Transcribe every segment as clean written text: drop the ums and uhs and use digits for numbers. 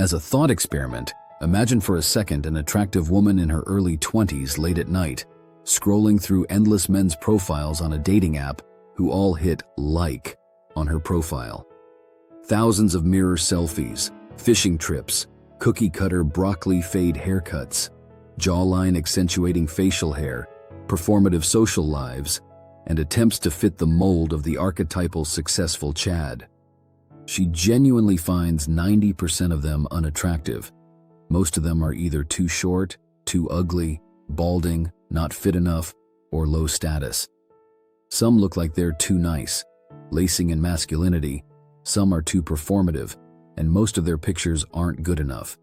As a thought experiment, imagine for a second an attractive woman in her early 20s late at night, scrolling through endless men's profiles on a dating app who all hit like on her profile. Thousands of mirror selfies, fishing trips, cookie-cutter broccoli fade haircuts, jawline accentuating facial hair, performative social lives, and attempts to fit the mold of the archetypal successful Chad. She genuinely finds 90% of them unattractive. Most of them are either too short, too ugly, balding, not fit enough, or low status. Some look like they're too nice, lacing in masculinity. Some are too performative, and most of their pictures aren't good enough.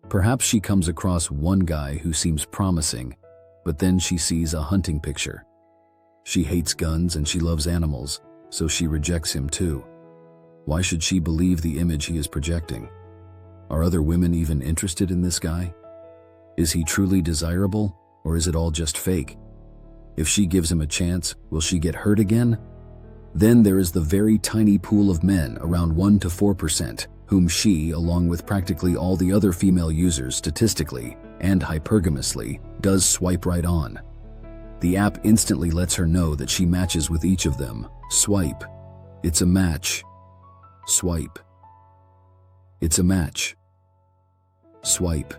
Perhaps she comes across one guy who seems promising, but then she sees a hunting picture. She hates guns and she loves animals, so she rejects him too. Why should she believe the image he is projecting? Are other women even interested in this guy? Is he truly desirable, or is it all just fake? If she gives him a chance, will she get hurt again? Then there is the very tiny pool of men, around 1 to 4%, whom she, along with practically all the other female users statistically and hypergamously, does swipe right on. The app instantly lets her know that she matches with each of them. Swipe. It's a match. Swipe. It's a match. Swipe.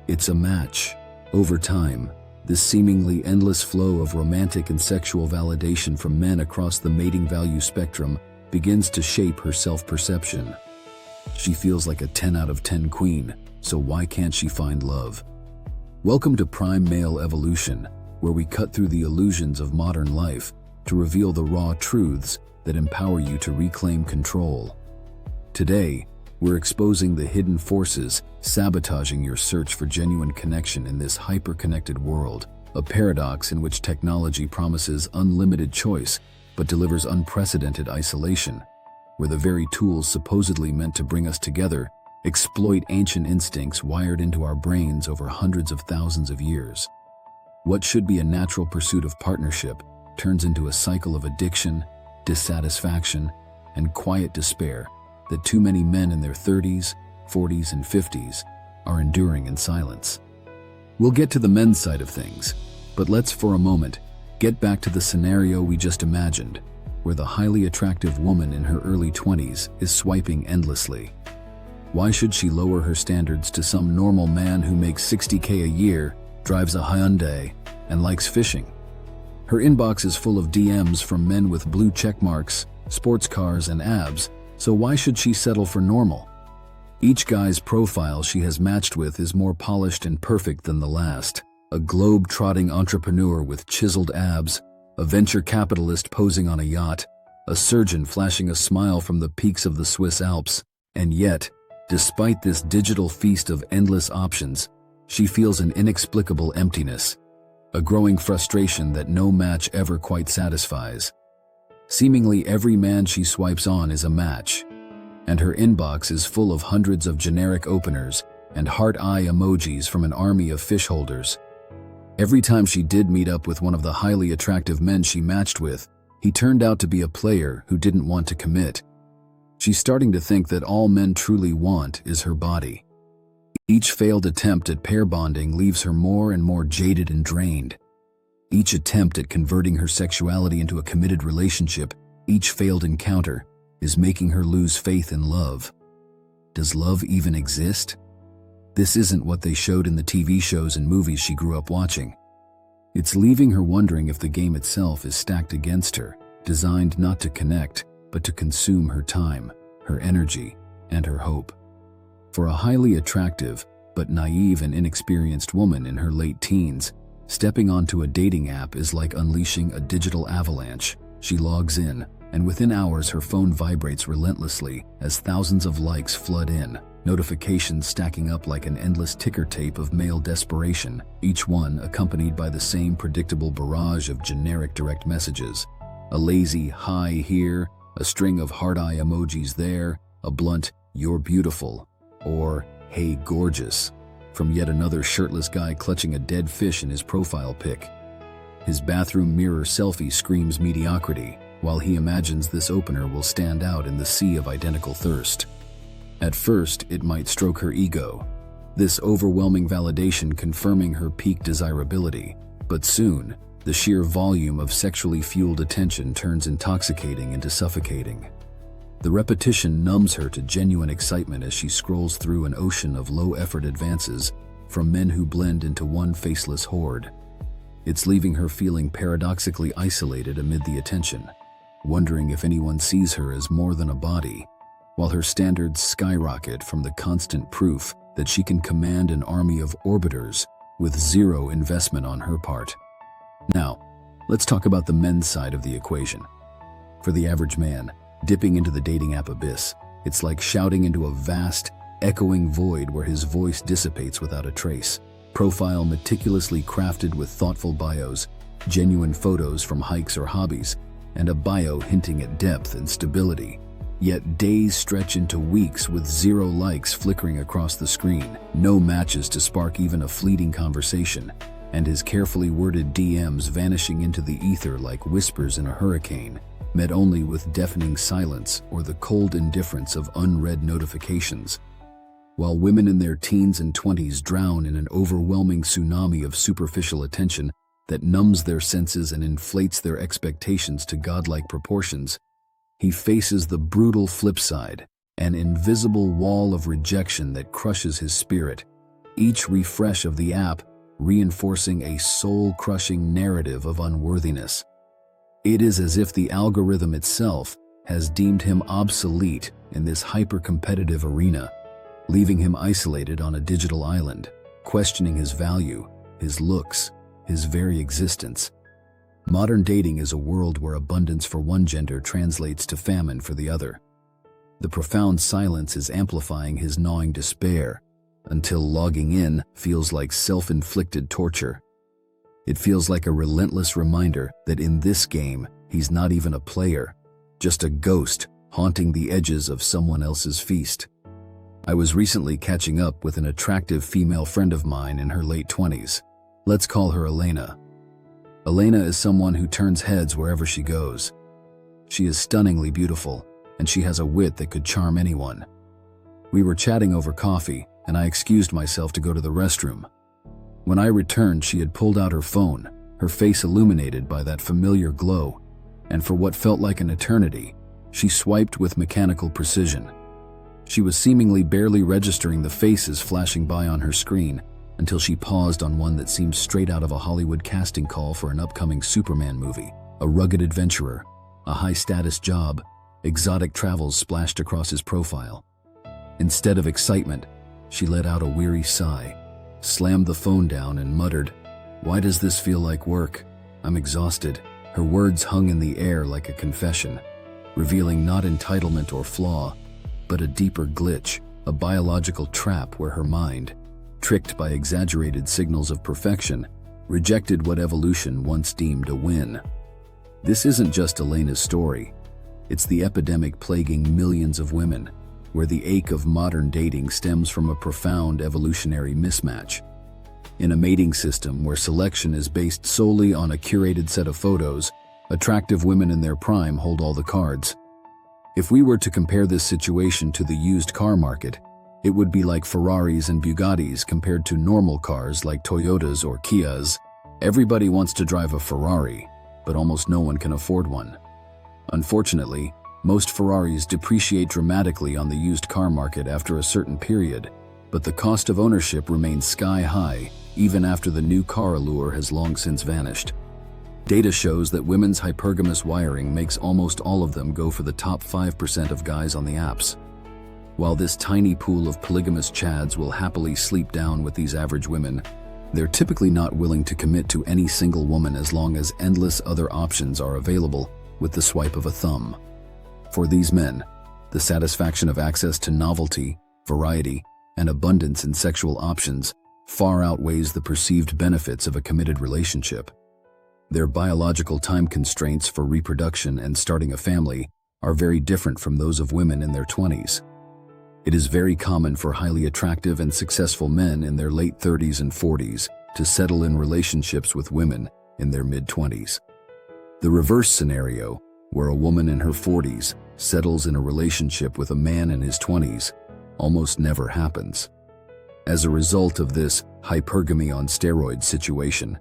It's a match. Over time, this seemingly endless flow of romantic and sexual validation from men across the mating value spectrum begins to shape her self-perception. She feels like a 10 out of 10 queen, so why can't she find love? Welcome to Prime Male Evolution, where we cut through the illusions of modern life to reveal the raw truths that empower you to reclaim control. Today, we're exposing the hidden forces sabotaging your search for genuine connection in this hyper-connected world, a paradox in which technology promises unlimited choice but delivers unprecedented isolation, where the very tools supposedly meant to bring us together exploit ancient instincts wired into our brains over hundreds of thousands of years. What should be a natural pursuit of partnership turns into a cycle of addiction, dissatisfaction, and quiet despair that too many men in their 30s, 40s, and 50s are enduring in silence. We'll get to the men's side of things, but let's for a moment get back to the scenario we just imagined, where the highly attractive woman in her early 20s is swiping endlessly. Why should she lower her standards to some normal man who makes $60K a year, drives a Hyundai, and likes fishing? Her inbox is full of DMs from men with blue check marks, sports cars, and abs, so why should she settle for normal? Each guy's profile she has matched with is more polished and perfect than the last. A globe-trotting entrepreneur with chiseled abs, a venture capitalist posing on a yacht, a surgeon flashing a smile from the peaks of the Swiss Alps. And yet, despite this digital feast of endless options, she feels an inexplicable emptiness, a growing frustration that no match ever quite satisfies. Seemingly every man she swipes on is a match, and her inbox is full of hundreds of generic openers and heart-eye emojis from an army of fish holders. Every time she did meet up with one of the highly attractive men she matched with, he turned out to be a player who didn't want to commit. She's starting to think that all men truly want is her body. Each failed attempt at pair bonding leaves her more and more jaded and drained. Each attempt at converting her sexuality into a committed relationship, each failed encounter, is making her lose faith in love. Does love even exist? This isn't what they showed in the TV shows and movies she grew up watching. It's leaving her wondering if the game itself is stacked against her, designed not to connect, but to consume her time, her energy, and her hope. For a highly attractive, but naive and inexperienced woman in her late teens, stepping onto a dating app is like unleashing a digital avalanche. She logs in, and within hours her phone vibrates relentlessly as thousands of likes flood in, notifications stacking up like an endless ticker tape of male desperation, each one accompanied by the same predictable barrage of generic direct messages. A lazy "hi" here, a string of heart-eye emojis there, a blunt "you're beautiful," or "hey gorgeous," from yet another shirtless guy clutching a dead fish in his profile pic. His bathroom mirror selfie screams mediocrity, while he imagines this opener will stand out in the sea of identical thirst. At first, it might stroke her ego, this overwhelming validation confirming her peak desirability. But soon, the sheer volume of sexually fueled attention turns intoxicating into suffocating. The repetition numbs her to genuine excitement as she scrolls through an ocean of low-effort advances from men who blend into one faceless horde. It's leaving her feeling paradoxically isolated amid the attention, wondering if anyone sees her as more than a body, while her standards skyrocket from the constant proof that she can command an army of orbiters with zero investment on her part. Now, let's talk about the men's side of the equation. For the average man, dipping into the dating app abyss, it's like shouting into a vast, echoing void where his voice dissipates without a trace. Profile meticulously crafted with thoughtful bios, genuine photos from hikes or hobbies, and a bio hinting at depth and stability. Yet days stretch into weeks with 0 likes flickering across the screen, no matches to spark even a fleeting conversation, and his carefully worded DMs vanishing into the ether like whispers in a hurricane, met only with deafening silence or the cold indifference of unread notifications. While women in their teens and 20s drown in an overwhelming tsunami of superficial attention that numbs their senses and inflates their expectations to godlike proportions, he faces the brutal flip side, an invisible wall of rejection that crushes his spirit, each refresh of the app reinforcing a soul-crushing narrative of unworthiness. It is as if the algorithm itself has deemed him obsolete in this hyper-competitive arena, leaving him isolated on a digital island, questioning his value, his looks, his very existence. Modern dating is a world where abundance for one gender translates to famine for the other. The profound silence is amplifying his gnawing despair, until logging in feels like self-inflicted torture. It feels like a relentless reminder that in this game, he's not even a player, just a ghost haunting the edges of someone else's feast. I was recently catching up with an attractive female friend of mine in her late 20s. Let's call her Elena. Elena is someone who turns heads wherever she goes. She is stunningly beautiful, and she has a wit that could charm anyone. We were chatting over coffee, and I excused myself to go to the restroom. When I returned, she had pulled out her phone, her face illuminated by that familiar glow, and for what felt like an eternity, she swiped with mechanical precision. She was seemingly barely registering the faces flashing by on her screen until she paused on one that seemed straight out of a Hollywood casting call for an upcoming Superman movie. A rugged adventurer, a high-status job, exotic travels splashed across his profile. Instead of excitement, she let out a weary sigh, slammed the phone down and muttered, "Why does this feel like work? I'm exhausted." Her words hung in the air like a confession, revealing not entitlement or flaw, but a deeper glitch, a biological trap where her mind, tricked by exaggerated signals of perfection, rejected what evolution once deemed a win. This isn't just Elena's story. It's the epidemic plaguing millions of women, where the ache of modern dating stems from a profound evolutionary mismatch. In a mating system where selection is based solely on a curated set of photos, attractive women in their prime hold all the cards. If we were to compare this situation to the used car market, it would be like Ferraris and Bugattis compared to normal cars like Toyotas or Kias. Everybody wants to drive a Ferrari, but almost no one can afford one. Unfortunately, most Ferraris depreciate dramatically on the used car market after a certain period, but the cost of ownership remains sky-high even after the new car allure has long since vanished. Data shows that women's hypergamous wiring makes almost all of them go for the top 5% of guys on the apps. While this tiny pool of polygamous chads will happily sleep down with these average women, they're typically not willing to commit to any single woman as long as endless other options are available with the swipe of a thumb. For these men, the satisfaction of access to novelty, variety, and abundance in sexual options far outweighs the perceived benefits of a committed relationship. Their biological time constraints for reproduction and starting a family are very different from those of women in their 20s. It is very common for highly attractive and successful men in their late 30s and 40s to settle in relationships with women in their mid-20s. The reverse scenario, where a woman in her 40s settles in a relationship with a man in his 20s, almost never happens. As a result of this hypergamy on steroids situation,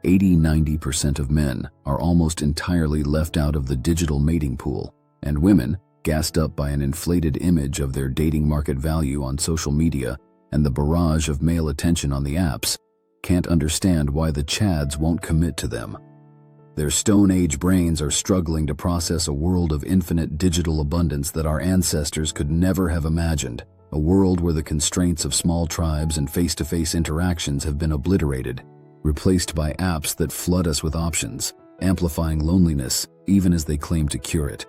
80–90% of men are almost entirely left out of the digital mating pool, and women, gassed up by an inflated image of their dating market value on social media and the barrage of male attention on the apps, can't understand why the chads won't commit to them. Their Stone Age brains are struggling to process a world of infinite digital abundance that our ancestors could never have imagined, a world where the constraints of small tribes and face-to-face interactions have been obliterated, replaced by apps that flood us with options, amplifying loneliness even as they claim to cure it.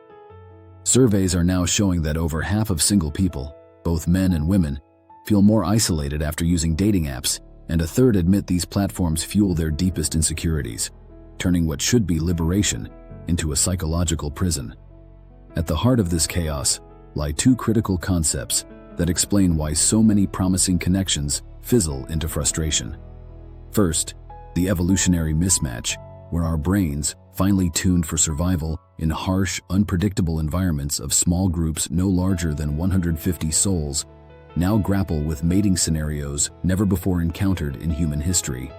Surveys are now showing that over half of single people, both men and women, feel more isolated after using dating apps, and a third admit these platforms fuel their deepest insecurities, turning what should be liberation into a psychological prison. At the heart of this chaos lie two critical concepts that explain why so many promising connections fizzle into frustration. First, the evolutionary mismatch, where our brains, finely tuned for survival in harsh, unpredictable environments of small groups no larger than 150 souls, now grapple with mating scenarios never before encountered in human history.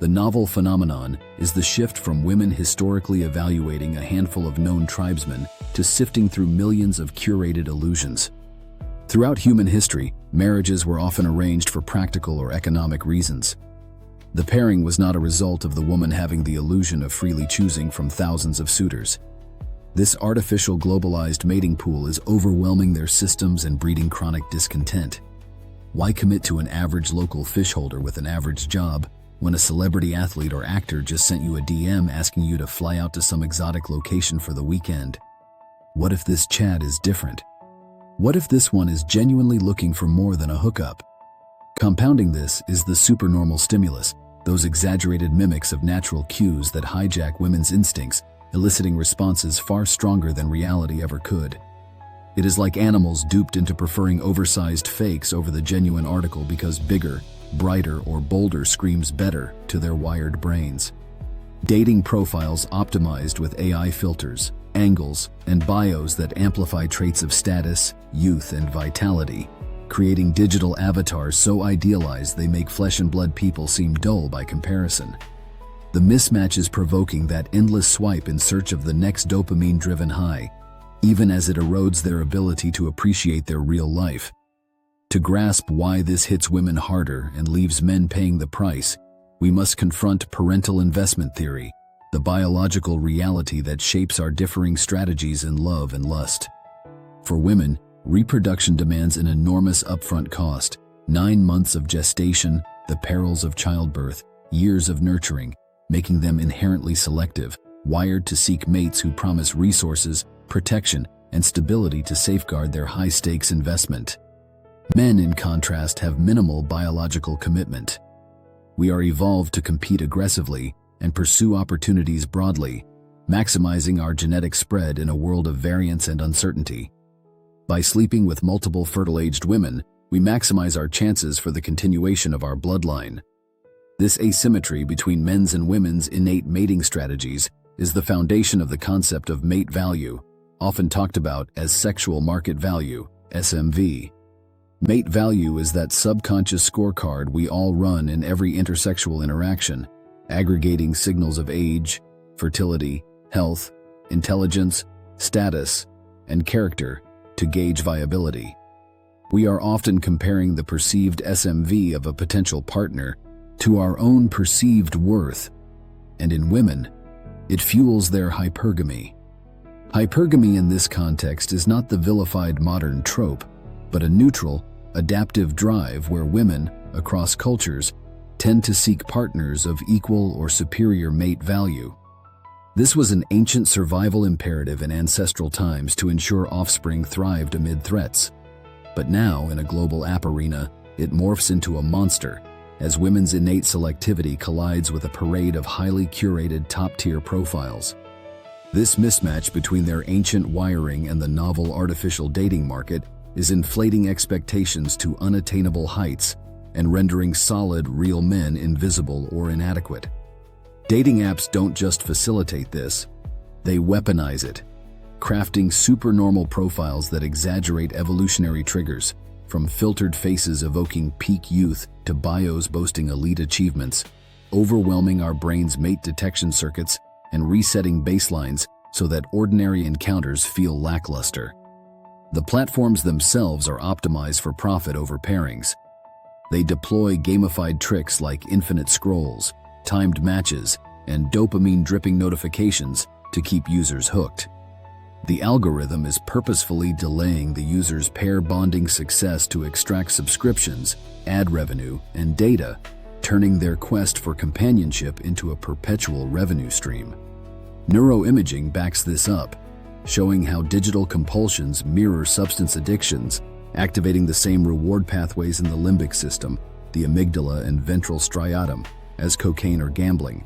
The novel phenomenon is the shift from women historically evaluating a handful of known tribesmen to sifting through millions of curated illusions. Throughout human history, marriages were often arranged for practical or economic reasons. The pairing was not a result of the woman having the illusion of freely choosing from thousands of suitors. This artificial globalized mating pool is overwhelming their systems and breeding chronic discontent. Why commit to an average local fish holder with an average job when a celebrity athlete or actor just sent you a DM asking you to fly out to some exotic location for the weekend? What if this Chad is different? What if this one is genuinely looking for more than a hookup? Compounding this is the supernormal stimulus, those exaggerated mimics of natural cues that hijack women's instincts, eliciting responses far stronger than reality ever could. It is like animals duped into preferring oversized fakes over the genuine article because bigger, brighter, or bolder screams better to their wired brains. Dating profiles optimized with AI filters, angles, and bios that amplify traits of status, youth, and vitality, creating digital avatars so idealized they make flesh and blood people seem dull by comparison. The mismatch is provoking that endless swipe in search of the next dopamine-driven high, even as it erodes their ability to appreciate their real life. To grasp why this hits women harder and leaves men paying the price, we must confront parental investment theory, the biological reality that shapes our differing strategies in love and lust. For women, reproduction demands an enormous upfront cost: 9 months of gestation, the perils of childbirth, years of nurturing, making them inherently selective, wired to seek mates who promise resources, protection, and stability to safeguard their high-stakes investment. Men, in contrast, have minimal biological commitment. We are evolved to compete aggressively and pursue opportunities broadly, maximizing our genetic spread in a world of variance and uncertainty. By sleeping with multiple fertile-aged women, we maximize our chances for the continuation of our bloodline. This asymmetry between men's and women's innate mating strategies is the foundation of the concept of mate value, often talked about as sexual market value, SMV. Mate value is that subconscious scorecard we all run in every intersexual interaction, aggregating signals of age, fertility, health, intelligence, status, and character to gauge viability. We are often comparing the perceived SMV of a potential partner to our own perceived worth, and in women, it fuels their hypergamy. Hypergamy in this context is not the vilified modern trope, but a neutral, adaptive drive where women, across cultures, tend to seek partners of equal or superior mate value. This was an ancient survival imperative in ancestral times to ensure offspring thrived amid threats. But now, in a global app arena, it morphs into a monster, as women's innate selectivity collides with a parade of highly curated top-tier profiles. This mismatch between their ancient wiring and the novel artificial dating market is inflating expectations to unattainable heights and rendering solid, real men invisible or inadequate. Dating apps don't just facilitate this, they weaponize it, crafting supernormal profiles that exaggerate evolutionary triggers, From filtered faces evoking peak youth to bios boasting elite achievements, overwhelming our brain's mate detection circuits and resetting baselines so that ordinary encounters feel lackluster. The platforms themselves are optimized for profit over pairings. They deploy gamified tricks like infinite scrolls, timed matches, and dopamine-dripping notifications to keep users hooked. The algorithm is purposefully delaying the user's pair bonding success to extract subscriptions, ad revenue, and data, turning their quest for companionship into a perpetual revenue stream. Neuroimaging backs this up, showing how digital compulsions mirror substance addictions, activating the same reward pathways in the limbic system, the amygdala and ventral striatum, as cocaine or gambling.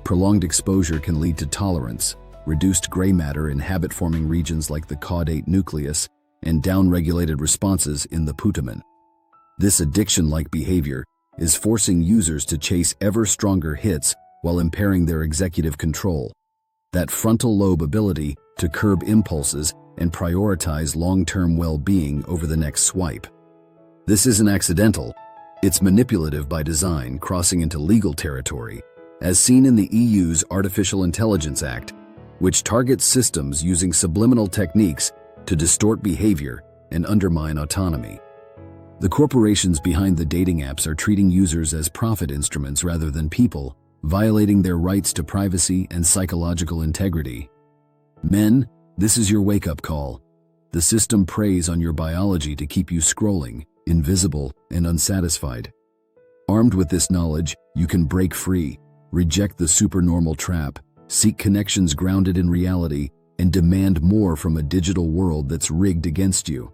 Prolonged exposure can lead to tolerance, reduced gray matter in habit-forming regions like the caudate nucleus, and downregulated responses in the putamen. This addiction-like behavior is forcing users to chase ever stronger hits while impairing their executive control, that frontal lobe ability to curb impulses and prioritize long-term well-being over the next swipe. This isn't accidental. It's manipulative by design, crossing into legal territory, as seen in the EU's Artificial Intelligence Act, which targets systems using subliminal techniques to distort behavior and undermine autonomy. The corporations behind the dating apps are treating users as profit instruments rather than people, violating their rights to privacy and psychological integrity. Men, this is your wake-up call. The system preys on your biology to keep you scrolling, invisible, and unsatisfied. Armed with this knowledge, you can break free, reject the supernormal trap, seek connections grounded in reality, and demand more from a digital world that's rigged against you.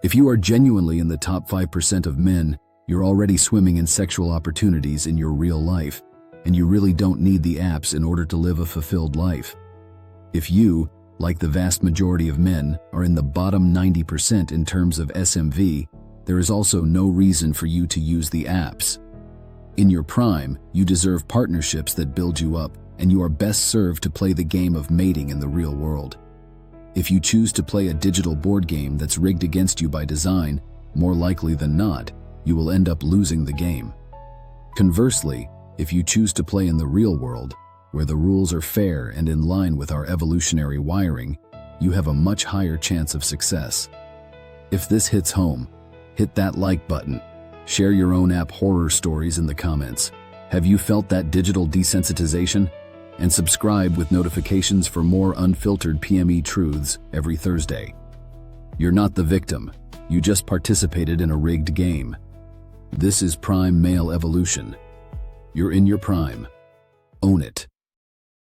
If you are genuinely in the top 5% of men, you're already swimming in sexual opportunities in your real life, and you really don't need the apps in order to live a fulfilled life. If you, like the vast majority of men, are in the bottom 90% in terms of SMV, there is also no reason for you to use the apps. In your prime, you deserve partnerships that build you up, and you are best served to play the game of mating in the real world. If you choose to play a digital board game that's rigged against you by design, more likely than not, you will end up losing the game. Conversely, if you choose to play in the real world, where the rules are fair and in line with our evolutionary wiring, you have a much higher chance of success. If this hits home, hit that like button. Share your own app horror stories in the comments. Have you felt that digital desensitization? And subscribe with notifications for more unfiltered PME truths every Thursday. You're not the victim. You just participated in a rigged game. This is prime male evolution. You're in your prime. Own it.